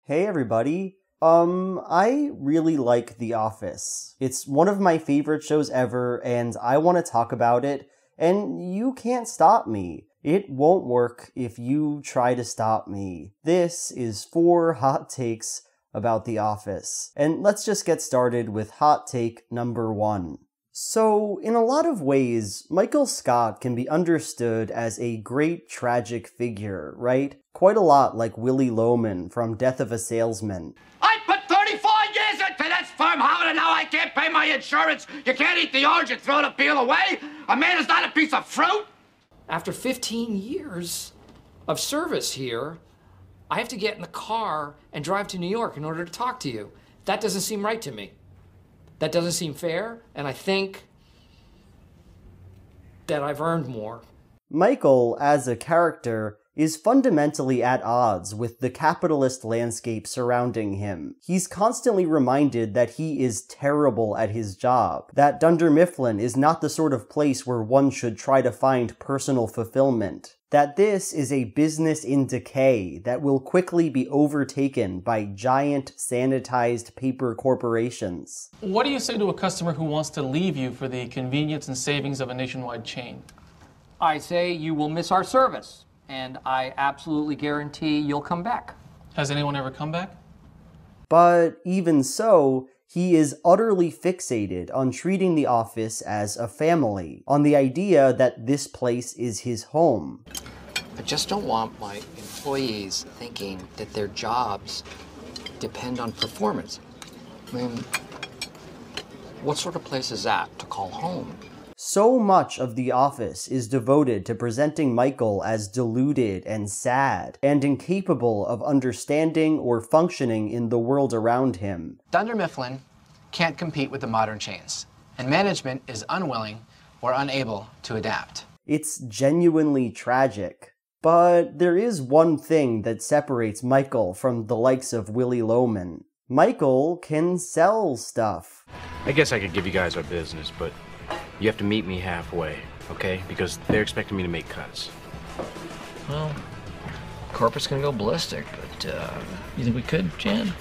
Hey everybody. I really like The Office. It's one of my favorite shows ever, and I want to talk about it, and you can't stop me. It won't work if you try to stop me. This is 4 hot takes about The Office. And let's just get started with hot take number 1. So, in a lot of ways, Michael Scott can be understood as a great tragic figure, right? Quite a lot like Willy Loman from Death of a Salesman. I put 34 years into this firm, Howard, and now I can't pay my insurance. You can't eat the orange and throw the peel away. A man is not a piece of fruit. After 15 years of service here, I have to get in the car and drive to New York in order to talk to you. That doesn't seem right to me. That doesn't seem fair, and I think that I've earned more. Michael, as a character, is fundamentally at odds with the capitalist landscape surrounding him. He's constantly reminded that he is terrible at his job, that Dunder Mifflin is not the sort of place where one should try to find personal fulfillment, that this is a business in decay that will quickly be overtaken by giant sanitized paper corporations. What do you say to a customer who wants to leave you for the convenience and savings of a nationwide chain? I say you will miss our service, and I absolutely guarantee you'll come back. Has anyone ever come back? But even so, he is utterly fixated on treating the office as a family, on the idea that this place is his home. I just don't want my employees thinking that their jobs depend on performance. I mean, what sort of place is that to call home? So much of The Office is devoted to presenting Michael as deluded and sad, and incapable of understanding or functioning in the world around him. Dunder Mifflin can't compete with the modern chains, and management is unwilling or unable to adapt. It's genuinely tragic. But there is one thing that separates Michael from the likes of Willy Loman. Michael can sell stuff. I guess I could give you guys our business, but you have to meet me halfway, okay? Because they're expecting me to make cuts. Well, corporate's gonna go ballistic, but you think we could, Jan?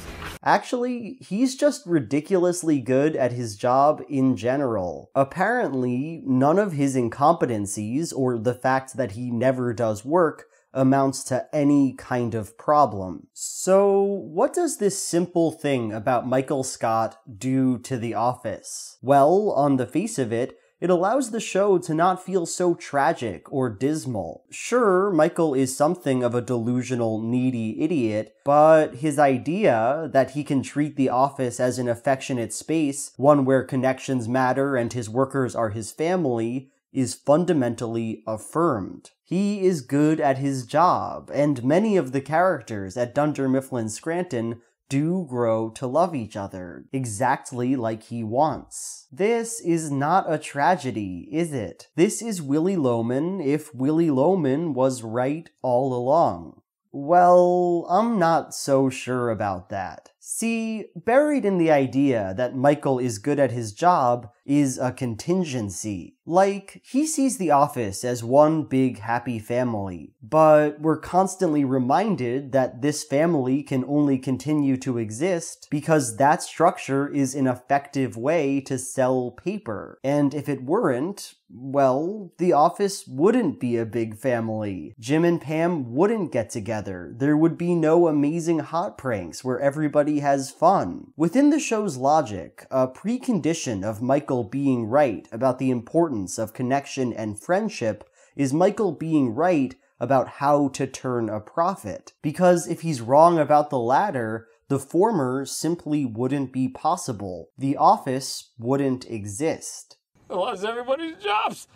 Actually, he's just ridiculously good at his job in general. Apparently, none of his incompetencies, or the fact that he never does work, amounts to any kind of problem. So, what does this simple thing about Michael Scott do to The Office? Well, on the face of it, it allows the show to not feel so tragic or dismal. Sure, Michael is something of a delusional, needy idiot, but his idea that he can treat the office as an affectionate space, one where connections matter and his workers are his family, is fundamentally affirmed. He is good at his job, and many of the characters at Dunder Mifflin Scranton do grow to love each other, exactly like he wants. This is not a tragedy, is it? This is Willy Loman if Willy Loman was right all along. Well, I'm not so sure about that. See, buried in the idea that Michael is good at his job is a contingency. Like, he sees the office as one big happy family, but we're constantly reminded that this family can only continue to exist because that structure is an effective way to sell paper. And if it weren't, well, the office wouldn't be a big family. Jim and Pam wouldn't get together. There would be no amazing hot pranks where everybody has fun. Within the show's logic, a precondition of Michael being right about the importance of connection and friendship is Michael being right about how to turn a profit. Because if he's wrong about the latter, the former simply wouldn't be possible. The office wouldn't exist. I lost everybody's jobs.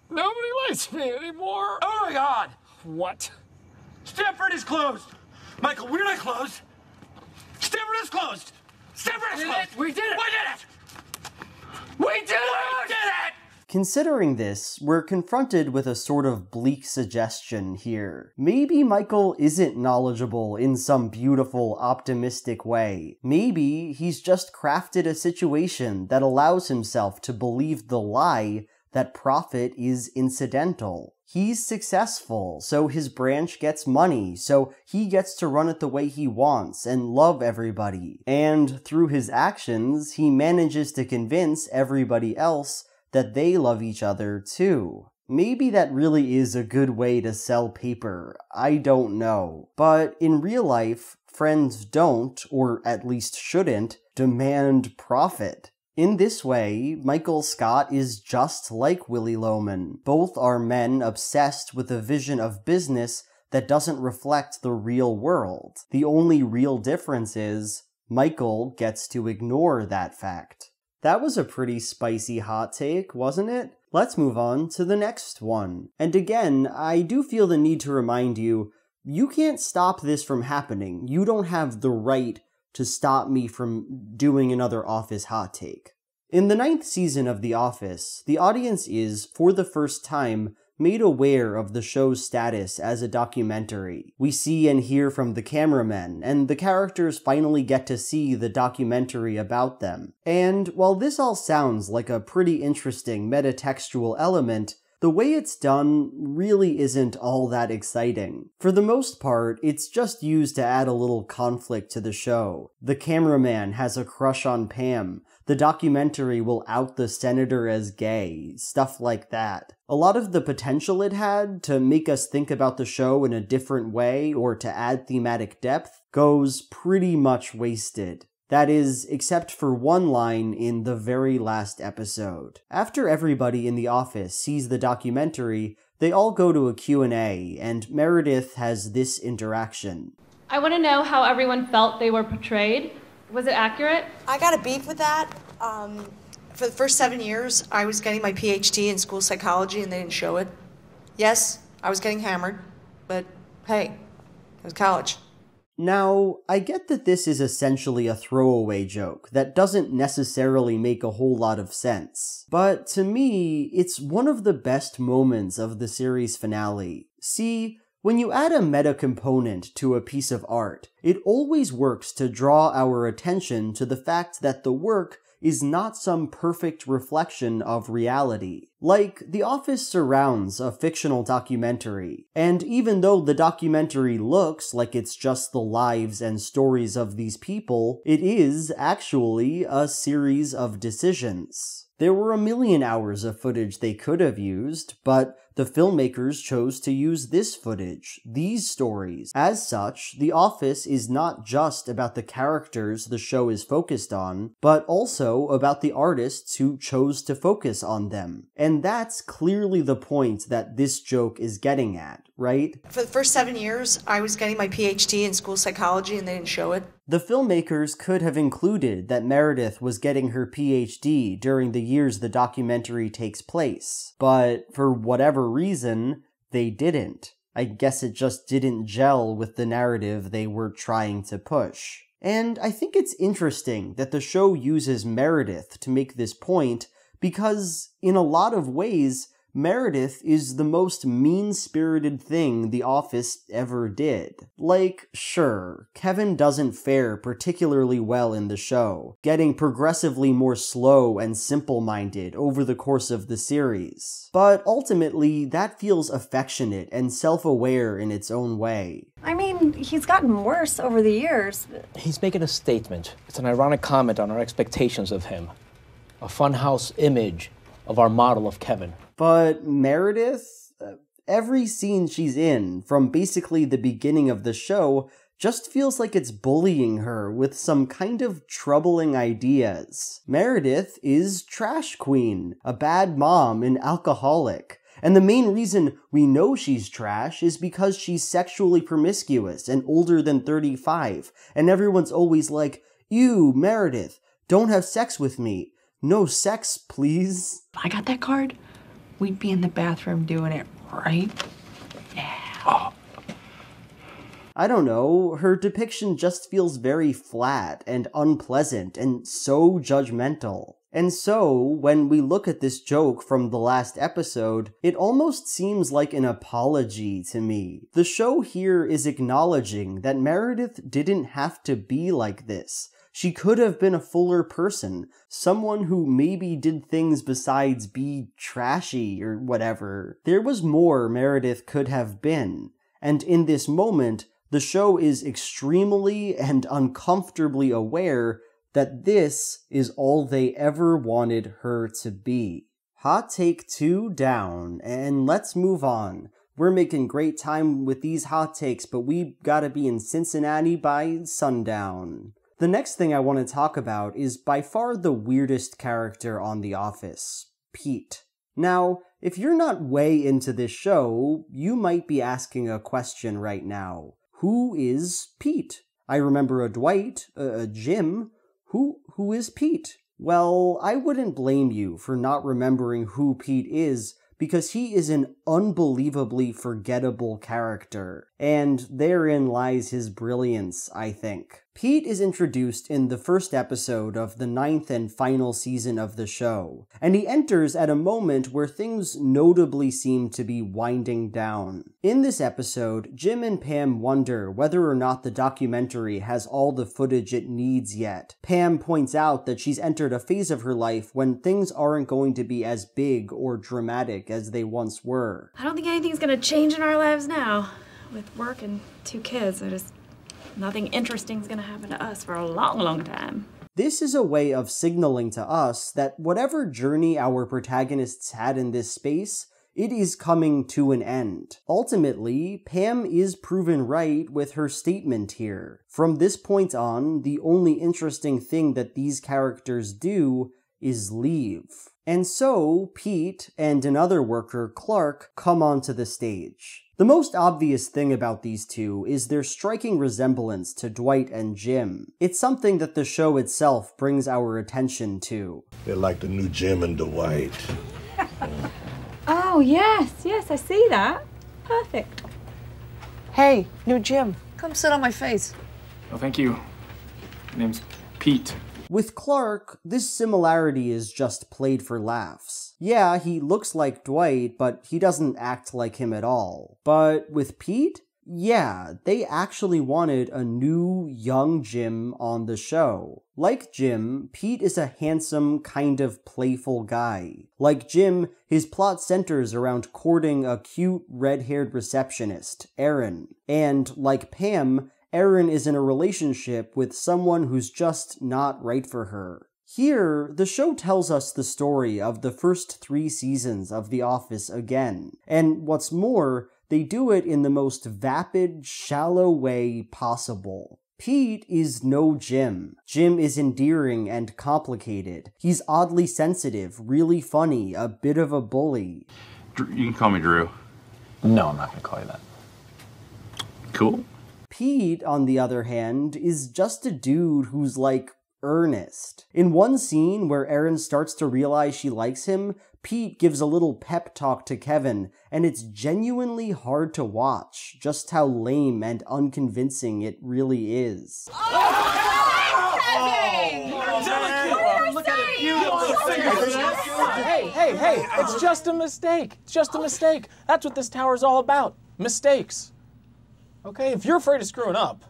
Nobody likes me anymore. Oh my God! What? Stanford is closed. Michael, we're not closed. Stanford is closed. Stanford is closed. We did it! We did it! We did it! We did it! Considering this, we're confronted with a sort of bleak suggestion here. Maybe Michael isn't knowledgeable in some beautiful, optimistic way. Maybe he's just crafted a situation that allows himself to believe the lie that profit is incidental. He's successful, so his branch gets money, so he gets to run it the way he wants and love everybody. And through his actions, he manages to convince everybody else that they love each other too. Maybe that really is a good way to sell paper, I don't know. But in real life, friends don't, or at least shouldn't, demand profit. In this way, Michael Scott is just like Willy Loman. Both are men obsessed with a vision of business that doesn't reflect the real world. The only real difference is, Michael gets to ignore that fact. That was a pretty spicy hot take, wasn't it? Let's move on to the next one. And again, I do feel the need to remind you, you can't stop this from happening. You don't have the right to stop me from doing another Office hot take. In the 9th season of The Office, the audience is, for the first time, made aware of the show's status as a documentary. We see and hear from the cameramen, and the characters finally get to see the documentary about them. And while this all sounds like a pretty interesting metatextual element, the way it's done really isn't all that exciting. For the most part, it's just used to add a little conflict to the show. The cameraman has a crush on Pam. The documentary will out the senator as gay. Stuff like that. A lot of the potential it had to make us think about the show in a different way or to add thematic depth goes pretty much wasted. That is, except for one line in the very last episode. After everybody in the office sees the documentary, they all go to a Q&A, and Meredith has this interaction. I want to know how everyone felt they were portrayed. Was it accurate? I got a beef with that. For the first 7 years, I was getting my PhD in school psychology, and they didn't show it. Yes, I was getting hammered, but hey, it was college. Now, I get that this is essentially a throwaway joke that doesn't necessarily make a whole lot of sense, but to me, it's one of the best moments of the series finale. See, when you add a meta component to a piece of art, it always works to draw our attention to the fact that the work is not some perfect reflection of reality. Like, The Office surrounds a fictional documentary, and even though the documentary looks like it's just the lives and stories of these people, it is actually a series of decisions. There were a million hours of footage they could have used, but the filmmakers chose to use this footage, these stories. As such, The Office is not just about the characters the show is focused on, but also about the artists who chose to focus on them. And that's clearly the point that this joke is getting at, right? For the first 7 years, I was getting my PhD in school psychology, and they didn't show it. The filmmakers could have included that Meredith was getting her PhD during the years the documentary takes place, but for whatever reason, they didn't. I guess it just didn't gel with the narrative they were trying to push. And I think it's interesting that the show uses Meredith to make this point because, in a lot of ways, Meredith is the most mean-spirited thing The Office ever did. Like, sure, Kevin doesn't fare particularly well in the show, getting progressively more slow and simple-minded over the course of the series. But ultimately, that feels affectionate and self-aware in its own way. I mean, he's gotten worse over the years. He's making a statement. It's an ironic comment on our expectations of him. A funhouse image of our model of Kevin. But Meredith, every scene she's in, from basically the beginning of the show, just feels like it's bullying her with some kind of troubling ideas. Meredith is Trash Queen, a bad mom, an alcoholic. And the main reason we know she's trash is because she's sexually promiscuous and older than 35. And everyone's always like, "Ew, Meredith, don't have sex with me. No sex, please." If I got that card, we'd be in the bathroom doing it right now. I don't know, her depiction just feels very flat and unpleasant and so judgmental. And so, when we look at this joke from the last episode, it almost seems like an apology to me. The show here is acknowledging that Meredith didn't have to be like this. She could have been a fuller person, someone who maybe did things besides be trashy or whatever. There was more Meredith could have been, and in this moment, the show is extremely and uncomfortably aware that this is all they ever wanted her to be. Hot take 2 down, and let's move on. We're making great time with these hot takes, but we gotta be in Cincinnati by sundown. The next thing I want to talk about is by far the weirdest character on The Office, Pete. Now, if you're not way into this show, you might be asking a question right now. Who is Pete? I remember a Dwight, a Jim. Who is Pete? Well, I wouldn't blame you for not remembering who Pete is, because he is an unbelievably forgettable character, and therein lies his brilliance, I think. Pete is introduced in the first episode of the 9th and final season of the show, and he enters at a moment where things notably seem to be winding down. In this episode, Jim and Pam wonder whether or not the documentary has all the footage it needs yet. Pam points out that she's entered a phase of her life when things aren't going to be as big or dramatic as they once were. I don't think anything's gonna change in our lives now. With work and 2 kids, nothing interesting's gonna happen to us for a long, long time. This is a way of signaling to us that whatever journey our protagonists had in this space, it is coming to an end. Ultimately, Pam is proven right with her statement here. From this point on, the only interesting thing that these characters do is leave. And so, Pete and another worker, Clark, come onto the stage. The most obvious thing about these two is their striking resemblance to Dwight and Jim. It's something that the show itself brings our attention to. They're like the new Jim and Dwight. Oh, yes, I see that. Perfect. Hey, new Jim, come sit on my face. Oh, thank you. My name's Pete. With Clark, this similarity is just played for laughs. Yeah, he looks like Dwight, but he doesn't act like him at all. But with Pete? Yeah, they actually wanted a new, young Jim on the show. Like Jim, Pete is a handsome, kind of playful guy. Like Jim, his plot centers around courting a cute, red-haired receptionist, Erin. And like Pam, Erin is in a relationship with someone who's just not right for her. Here, the show tells us the story of the first 3 seasons of The Office again. And what's more, they do it in the most vapid, shallow way possible. Pete is no Jim. Jim is endearing and complicated. He's oddly sensitive, really funny, a bit of a bully. You can call me Drew. No, I'm not gonna call you that. Cool. Pete, on the other hand, is just a dude who's like earnest. In one scene where Erin starts to realize she likes him, Pete gives a little pep talk to Kevin, and it's genuinely hard to watch just how lame and unconvincing it really is. Hey, it's just a mistake. It's just a mistake. That's what this tower's all about. Mistakes. Okay, if you're afraid of screwing up,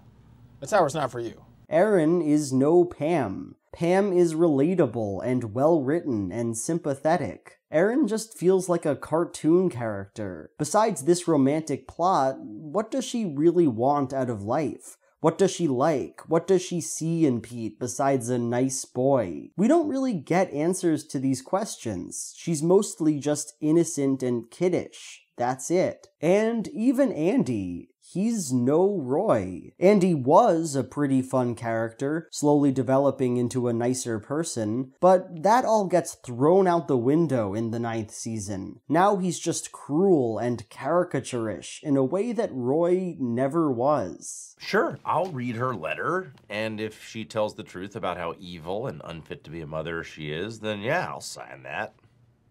the tower's not for you. Erin is no Pam. Pam is relatable and well-written and sympathetic. Erin just feels like a cartoon character. Besides this romantic plot, what does she really want out of life? What does she like? What does she see in Pete besides a nice boy? We don't really get answers to these questions. She's mostly just innocent and kiddish. That's it. And even Andy, he's no Roy. Andy was a pretty fun character, slowly developing into a nicer person, but that all gets thrown out the window in the 9th season. Now he's just cruel and caricaturish in a way that Roy never was. Sure, I'll read her letter, and if she tells the truth about how evil and unfit to be a mother she is, then yeah, I'll sign that.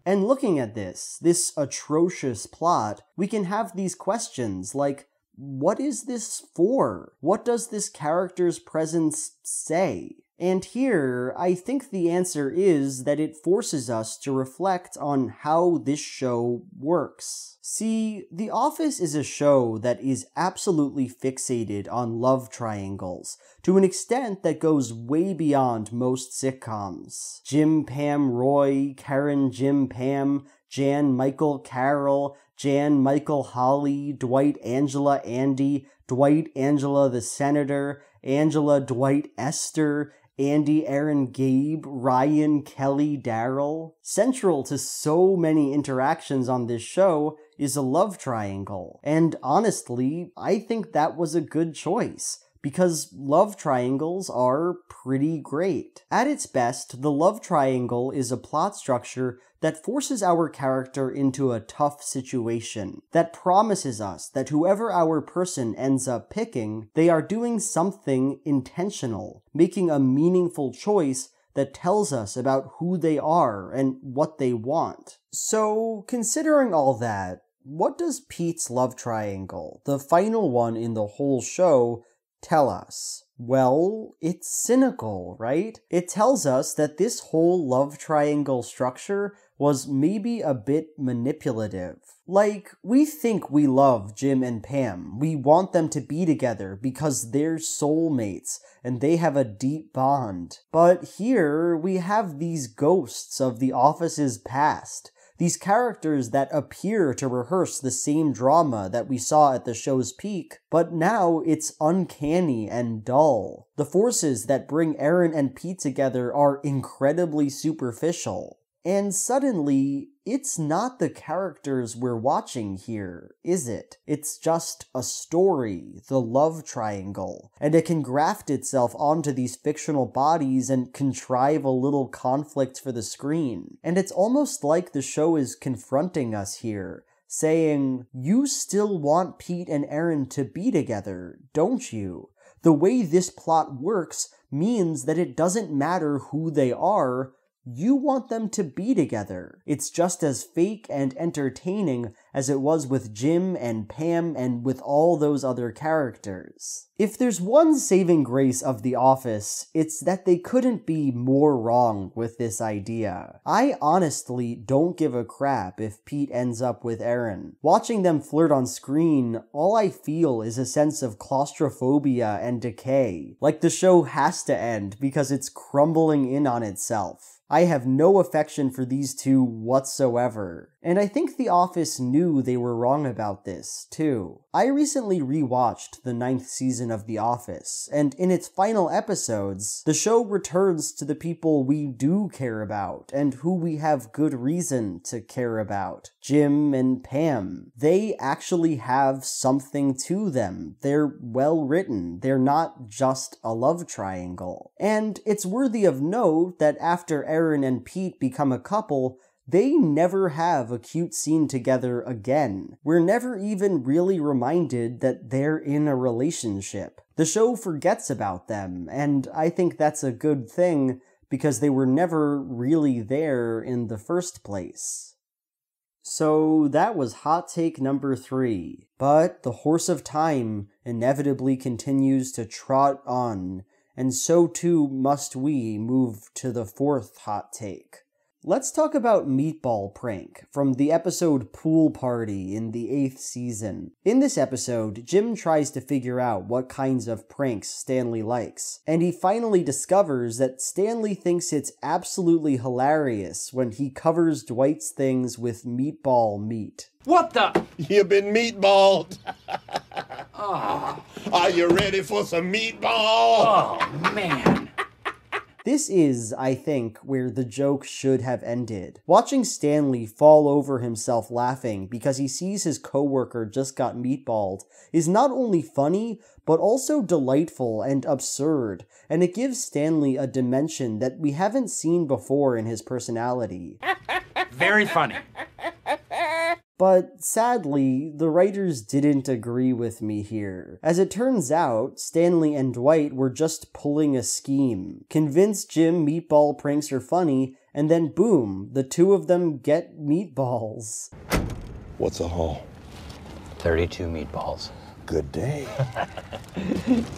And looking at this atrocious plot, we can have these questions like, what is this for? What does this character's presence say? And here, I think the answer is that it forces us to reflect on how this show works. See, The Office is a show that is absolutely fixated on love triangles, to an extent that goes way beyond most sitcoms. Jim, Pam, Roy, Karen, Jim, Pam, Jan, Michael, Carol, Jan, Michael, Holly, Dwight, Angela, Andy, Dwight, Angela, the Senator, Angela, Dwight, Esther, Andy, Aaron, Gabe, Ryan, Kelly, Daryl. Central to so many interactions on this show is a love triangle. And honestly, I think that was a good choice, because love triangles are pretty great. At its best, the love triangle is a plot structure that forces our character into a tough situation, that promises us that whoever our person ends up picking, they are doing something intentional, making a meaningful choice that tells us about who they are and what they want. So, considering all that, what does Pete's love triangle, the final one in the whole show, tell us? Well, it's cynical, right? It tells us that this whole love triangle structure was maybe a bit manipulative. Like, we think we love Jim and Pam. We want them to be together because they're soulmates and they have a deep bond. But here, we have these ghosts of the Office's past. These characters that appear to rehearse the same drama that we saw at the show's peak, but now it's uncanny and dull. The forces that bring Erin and Pete together are incredibly superficial. And suddenly, it's not the characters we're watching here, is it? It's just a story, the love triangle, and it can graft itself onto these fictional bodies and contrive a little conflict for the screen. And it's almost like the show is confronting us here, saying, you still want Pete and Erin to be together, don't you? The way this plot works means that it doesn't matter who they are, you want them to be together. It's just as fake and entertaining as it was with Jim and Pam and with all those other characters. If there's one saving grace of The Office, it's that they couldn't be more wrong with this idea. I honestly don't give a crap if Pete ends up with Erin. Watching them flirt on screen, all I feel is a sense of claustrophobia and decay. Like the show has to end because it's crumbling in on itself. I have no affection for these two whatsoever. And I think The Office knew they were wrong about this, too. I recently rewatched the 9th season of The Office, and in its final episodes, the show returns to the people we do care about, and who we have good reason to care about. Jim and Pam. They actually have something to them. They're well written. They're not just a love triangle. And it's worthy of note that after Erin and Pete become a couple, they never have a cute scene together again. We're never even really reminded that they're in a relationship. The show forgets about them, and I think that's a good thing because they were never really there in the first place. So that was hot take number 3. But the horse of time inevitably continues to trot on, and so too must we move to the 4th hot take. Let's talk about Meatball Prank from the episode Pool Party in the 8th season. In this episode, Jim tries to figure out what kinds of pranks Stanley likes, and he finally discovers that Stanley thinks it's absolutely hilarious when he covers Dwight's things with meatball meat. What the? You've been meatballed. Oh. Are you ready for some meatball? Oh, man. This is, I think, where the joke should have ended. Watching Stanley fall over himself laughing because he sees his coworker just got meatballed is not only funny, but also delightful and absurd, and it gives Stanley a dimension that we haven't seen before in his personality. Very funny. But sadly, the writers didn't agree with me here. As it turns out, Stanley and Dwight were just pulling a scheme. Convince Jim meatball pranks are funny, and then boom, the two of them get meatballs. What's a haul? 32 meatballs. Good day.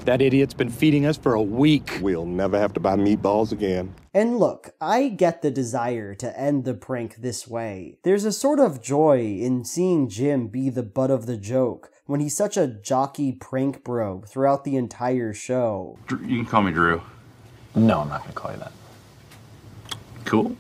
That idiot's been feeding us for a week. We'll never have to buy meatballs again. And look, I get the desire to end the prank this way. There's a sort of joy in seeing Jim be the butt of the joke when he's such a jockey prank bro throughout the entire show. You can call me Drew. No, I'm not gonna call you that. Cool.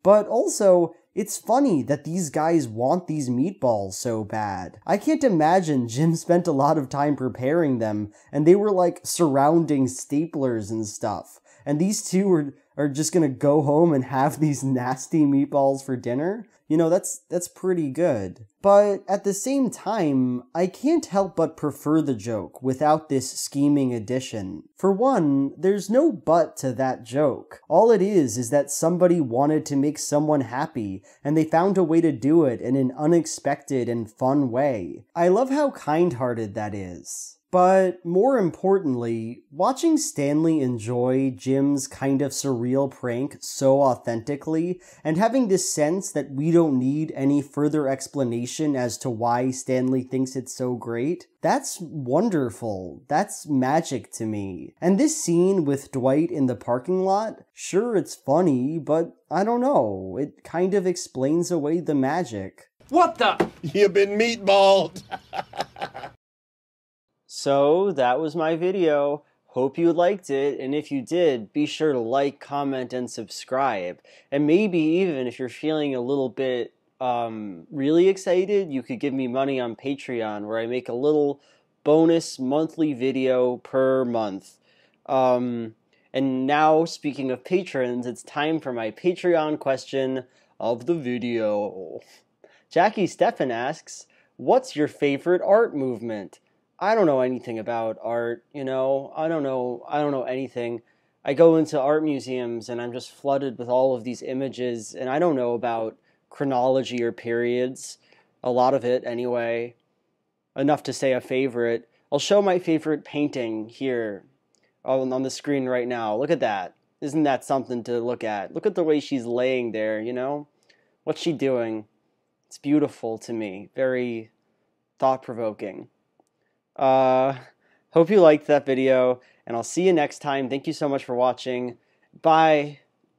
But also, it's funny that these guys want these meatballs so bad. I can't imagine Jim spent a lot of time preparing them, and they were like surrounding staplers and stuff. And these two are just gonna go home and have these nasty meatballs for dinner? You know, that's pretty good. But at the same time, I can't help but prefer the joke without this scheming addition. For one, there's no but to that joke. All it is that somebody wanted to make someone happy, and they found a way to do it in an unexpected and fun way. I love how kind-hearted that is. But more importantly, watching Stanley enjoy Jim's kind of surreal prank so authentically, and having this sense that we don't need any further explanation as to why Stanley thinks it's so great, that's wonderful. That's magic to me. And this scene with Dwight in the parking lot, sure it's funny, but I don't know, it kind of explains away the magic. What the? You've been meatballed. So that was my video. Hope you liked it, and if you did, be sure to like, comment, and subscribe. And maybe even if you're feeling a little bit really excited, you could give me money on Patreon, where I make a little bonus monthly video per month. And now, speaking of patrons, it's time for my Patreon question of the video. Jackie Steffen asks, what's your favorite art movement? I don't know anything about art, you know, I don't know anything. I go into art museums and I'm just flooded with all of these images, and I don't know about chronology or periods. A lot of it, anyway. Enough to say a favorite. I'll show my favorite painting here on the screen right now. Look at that. Isn't that something to look at? Look at the way she's laying there, you know? What's she doing? It's beautiful to me. Very thought-provoking. Hope you liked that video, and I'll see you next time. Thank you so much for watching. Bye.